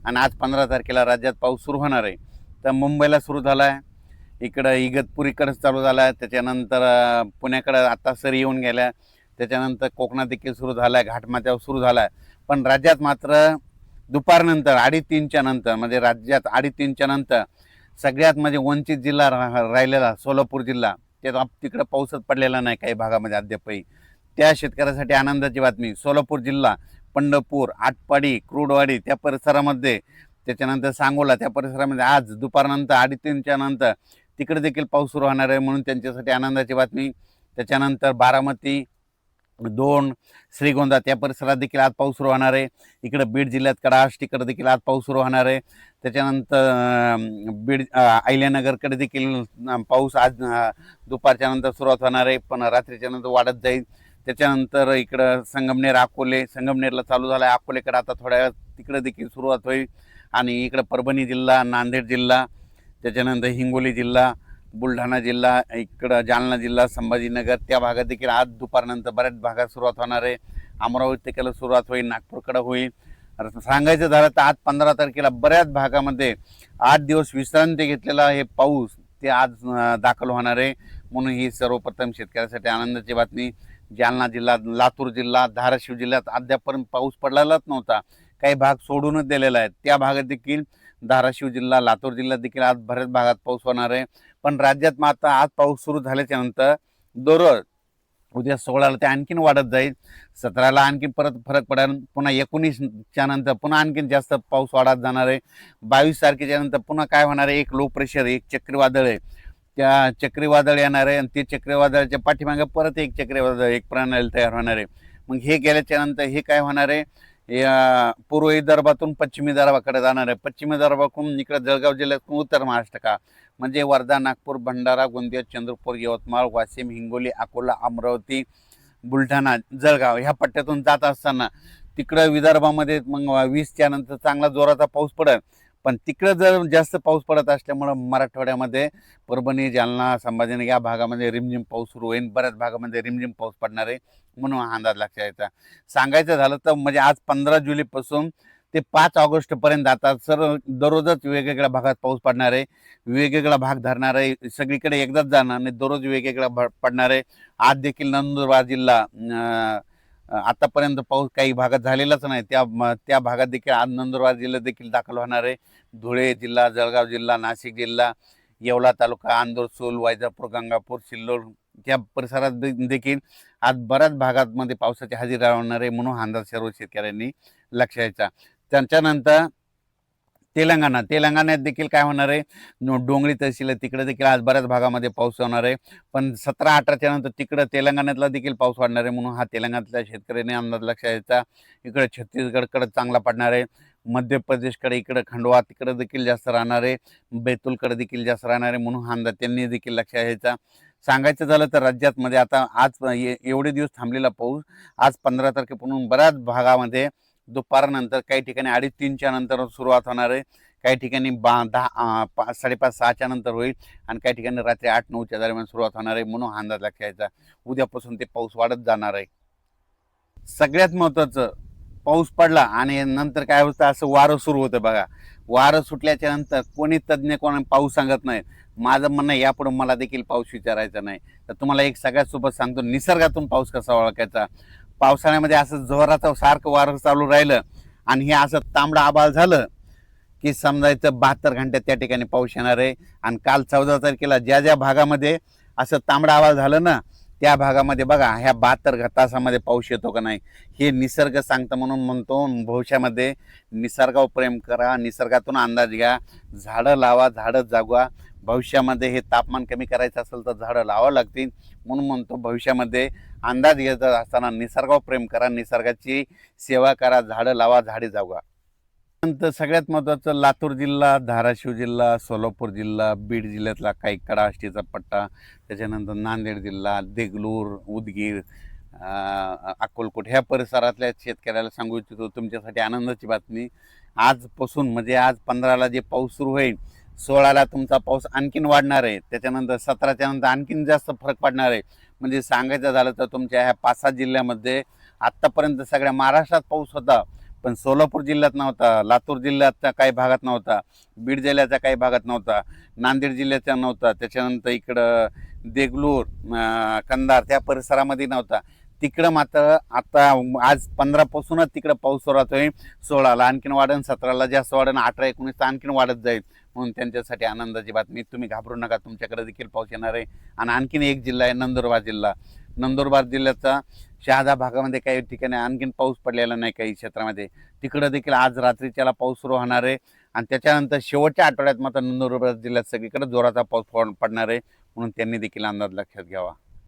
आणि आज 15 तारखेला राज्यात पाऊस सुरू होणार आहे. तर मुंबईला सुरू झाला आहे, इकडं इगतपुरीकडे चालू झाला आहे, त्याच्यानंतर पुण्याकडे आता सरी येऊन गेल्या, त्याच्यानंतर कोकणात देखील सुरू झाला आहे, घाटमाथ्यावर सुरू झाला आहे. पण राज्यात मात्र दुपारनंतर 2:30च्या नंतर म्हणजे राज्यात 2:30च्या नंतर सगळ्यात म्हणजे वंचित जिल्हा राहिलेला सोलापूर जिल्हा, ते तिकडं पाऊसच पडलेला नाही काही भागामध्ये अद्यापही. त्या शेतकऱ्यासाठी आनंदाची बातमी, सोलापूर जिल्हा पंढरपूर, आटपाडी, क्रूडवाडी त्या परिसरामध्ये, त्याच्यानंतर सांगोला त्या परिसरामध्ये आज दुपारनंतर 2:30च्या नंतर तिकडे देखील पाऊस सुरू होणार आहे, म्हणून त्यांच्यासाठी आनंदाची बातमी. त्याच्यानंतर बारामती, दोन, श्रीगोंदा त्या परिसरात देखील आज पाऊस सुरू होणार आहे. इकडे बीड जिल्ह्यात कडाश तिकडे देखील आज पाऊस सुरू होणार आहे. त्याच्यानंतर बीड अहिल्यानगरकडे देखील पाऊस आज दुपारच्या नंतर सुरुवात होणार आहे, पण रात्रीच्या नंतर वाढत जाईल. त्याच्यानंतर इकडं संगमनेर, अकोले, संगमनेरला चालू झाला आहे, अकोलेकडे आता थोड्या वेळात तिकडे देखील सुरुवात होईल. आणि इकडं परभणी जिल्हा, नांदेड जिल्हा, त्याच्यानंतर हिंगोली जिल्हा, बुलढाणा जिल्हा, इकडं जालना जिल्हा, संभाजीनगर त्या भागात देखील आज दुपारनंतर बऱ्याच भागात सुरुवात होणार आहे. अमरावतीकडे सुरुवात होईल, नागपूरकडे होईल. सांगायचं झालं तर आज 15 तारखेला बऱ्याच भागामध्ये 8 दिवस विश्रांती घेतलेला हे पाऊस ते आज दाखल होणार आहे, म्हणून ही सर्वप्रथम शेतकऱ्यासाठी आनंदाची बातमी. जालना जिल्हा, लातूर जिल्हा, धाराशिव जिल्ह्यात अद्यापर्यंत पाऊस पडलेलाच नव्हता, काही भाग सोडूनच दिलेला आहे. त्या भागात देखील धाराशिव जिल्हा, लातूर जिल्ह्यात देखील आज बऱ्याच भागात पाऊस होणार आहे. पण राज्यात मात्र आज पाऊस सुरू झाल्याच्या नंतर दररोज उद्या 16ला ते आणखीन वाढत जाईल, 17ला आणखीन परत फरक पडेल, पुन्हा 19च्या नंतर पुन्हा आणखीन जास्त पाऊस वाढत जाणार आहे. 22 तारखेच्या नंतर पुन्हा काय होणार आहे, एक लो प्रेशर, एक चक्रीवादळ आहे, त्या चक्रीवादळ येणार आहे आणि ते चक्रीवादळाच्या पाठीमागे परत एक चक्रीवादळ, एक प्रणाली तयार होणार आहे. मग हे गेल्याच्या नंतर हे काय होणार आहे, पूर्व विदर्भातून पश्चिमी विदर्भाकडे जाणार आहे, पश्चिमी विदर्भाकडून इकडे जळगाव जिल्ह्यातून उत्तर महाराष्ट्र का म्हणजे वर्धा, नागपूर, भंडारा, गोंदिया, चंद्रपूर, यवतमाळ, वाशिम, हिंगोली, अकोला, अमरावती, बुलढाणा, जळगाव ह्या पट्ट्यातून जात असताना तिकडं विदर्भामध्ये मग 20च्या नंतर चांगला जोराचा पाऊस पडेल. पण तिकडं जर जास्त पाऊस पडत असल्यामुळं मराठवाड्यामध्ये परभणी, जालना, संभाजीनगर या भागामध्ये रिमझिम पाऊस सुरू होईल, बऱ्याच भागामध्ये रिमझिम पाऊस पडणार आहे, म्हणून हा अंदाज लक्षात यायचा. सांगायचं झालं तर म्हणजे आज 15 जुलैपासून ते 5 ऑगस्टपर्यंत आता सर्व दररोजच वेगवेगळ्या भागात पाऊस पडणार आहे, वेगवेगळा भाग धरणार आहे, सगळीकडे एकदाच जाणार नाही, दररोज वेगवेगळा पडणार आहे. आज देखील नंदुरबार जिल्हा आतापर्यंत पाऊस काही भागात झालेलाच नाही, त्या भागात देखील आज नंदुरबार जिल्ह्यात देखील दाखल होणार आहे. धुळे जिल्हा, जळगाव जिल्हा, नाशिक जिल्हा, येवला तालुका, अंदूर, सूल, वैजापूर, गंगापूर, सिल्लोड त्या परिसरात देखील आज बऱ्याच भागांमध्ये पावसाची हजेरी राहणार आहे, म्हणून हा अंदाज सर्व शेतकऱ्यांनी लक्षात घ्यायचा. त्याच्यानंतर तेलंगणात देखील काय होणार आहे, डोंगरी तहसील आहे तिकडे देखील आज बऱ्याच भागामध्ये पाऊस होणार आहे. पण 17-18च्या नंतर तिकडं तेलंगणातला देखील पाऊस वाढणार आहे, म्हणून हा तेलंगणातल्या शेतकऱ्यांनी अंदाज लक्षात घ्यायचा. इकडे छत्तीसगडकडे चांगला पडणार आहे, मध्य प्रदेशकडे इकडे खंडवा तिकडे देखील जास्त राहणार आहे, बैतूलकडे देखील जास्त राहणार आहे, म्हणून हा अंदाज त्यांनी देखील लक्षात घ्यायचा. सांगायचं झालं तर राज्यातमध्ये आता आज एवढे दिवस थांबलेला पाऊस आज 15 तारखेपासून बऱ्याच भागामध्ये दुपारनंतर काही ठिकाणी 2:30-3च्या नंतर सुरुवात होणार आहे, काही ठिकाणी 5:30-6च्या नंतर होईल आणि काही ठिकाणी रात्री 8-9च्या दरम्यान सुरुवात होणार आहे, म्हणून हा अंदाज लक्षात घ्यायचा. उद्यापासून ते पाऊस वाढत जाणार आहे. सगळ्यात महत्त्वाचं, पाऊस पडला आणि नंतर काय होतं, असं वारं सुरू होतं बघा. वारं सुटल्याच्या नंतर कोणी तज्ज्ञ कोणी पाऊस सांगत नाही. माझं म्हणणं यापुढे मला देखील पाऊस विचारायचा नाही. तर तुम्हाला एक सगळ्यात सोबत सांगतो, निसर्गातून पाऊस कसा ओळखायचा. पावसाळ्यामध्ये असं जोराचं सारखं वारं चालू राहिलं आणि हे असं तांबडं आभाळ झालं की समजायचं 72 घंट्यात त्या ठिकाणी पाऊस येणार आहे. आणि काल 14 तारखेला ज्या ज्या भागामध्ये असं तांबडं आभाळ झालं ना, त्या भागामध्ये बघा ह्या 72 तासामध्ये पाऊस येतो का नाही हे निसर्ग सांगतं. म्हणून म्हणतो भविष्यामध्ये निसर्गावर प्रेम करा, निसर्गातून अंदाज घ्या, झाडं लावा, झाडं जगवा. भविष्यामध्ये हे तापमान कमी करायचं असेल तर झाडं लावावं लागतील. म्हणून म्हणतो भविष्यामध्ये अंदाज घेत असताना निसर्गावर प्रेम करा, निसर्गाची सेवा करा, झाडं लावा, झाडे जगवा. नंतर सगळ्यात महत्त्वाचं लातूर जिल्हा, धाराशिव जिल्हा, सोलापूर जिल्हा, बीड जिल्ह्यातला काही कडाष्टीचा पट्टा, त्याच्यानंतर नांदेड जिल्हा, देगलूर, उदगीर, अक्कलकोट ह्या परिसरातल्या शेतकऱ्याला सांगू इच्छितो, तुमच्यासाठी आनंदाची बातमी. आजपासून म्हणजे आज 15ला जे पाऊस सुरू होईल, 16ला तुमचा पाऊस आणखीन वाढणार आहे, त्याच्यानंतर 17च्या नंतर आणखीन जास्त फरक पडणार आहे. म्हणजे सांगायचं झालं तर तुमच्या ह्या 5-7 जिल्ह्यामध्ये आत्तापर्यंत सगळ्या महाराष्ट्रात पाऊस होता, पण सोलापूर जिल्ह्यात नव्हता, लातूर जिल्ह्याच्या काही भागात नव्हता, बीड जिल्ह्याच्या काही भागात नव्हता, नांदेड जिल्ह्याच्या नव्हता, त्याच्यानंतर इकडं देगलूर, कंधार त्या परिसरामध्ये नव्हता. तिकडं मात्र आता आज 15 पासूनच तिकडं पाऊस सुरुवात होईल. 16ला आणखीन वाढन, 17ला जास्त वाढन, 18, 19 आणखीन वाढत जाईल. म्हणून त्यांच्यासाठी आनंदाची बातमी. तुम्ही घाबरू नका, तुमच्याकडे देखील पाऊस येणार आहे. आणि आणखीन एक जिल्हा आहे नंदुरबार जिल्हा. नंदुरबार जिल्ह्याचा शहादा भागामध्ये काही ठिकाणी आणखीन पाऊस पडलेला नाही, काही क्षेत्रामध्ये तिकडं देखील आज रात्रीच्याला पाऊस सुरू होणार आहे. आणि त्याच्यानंतर शेवटच्या आठवड्यात मात्र नंदुरबार जिल्ह्यात सगळीकडे जोराचा पाऊस पडणार आहे. म्हणून त्यांनी देखील अंदाज लक्षात घ्यावा.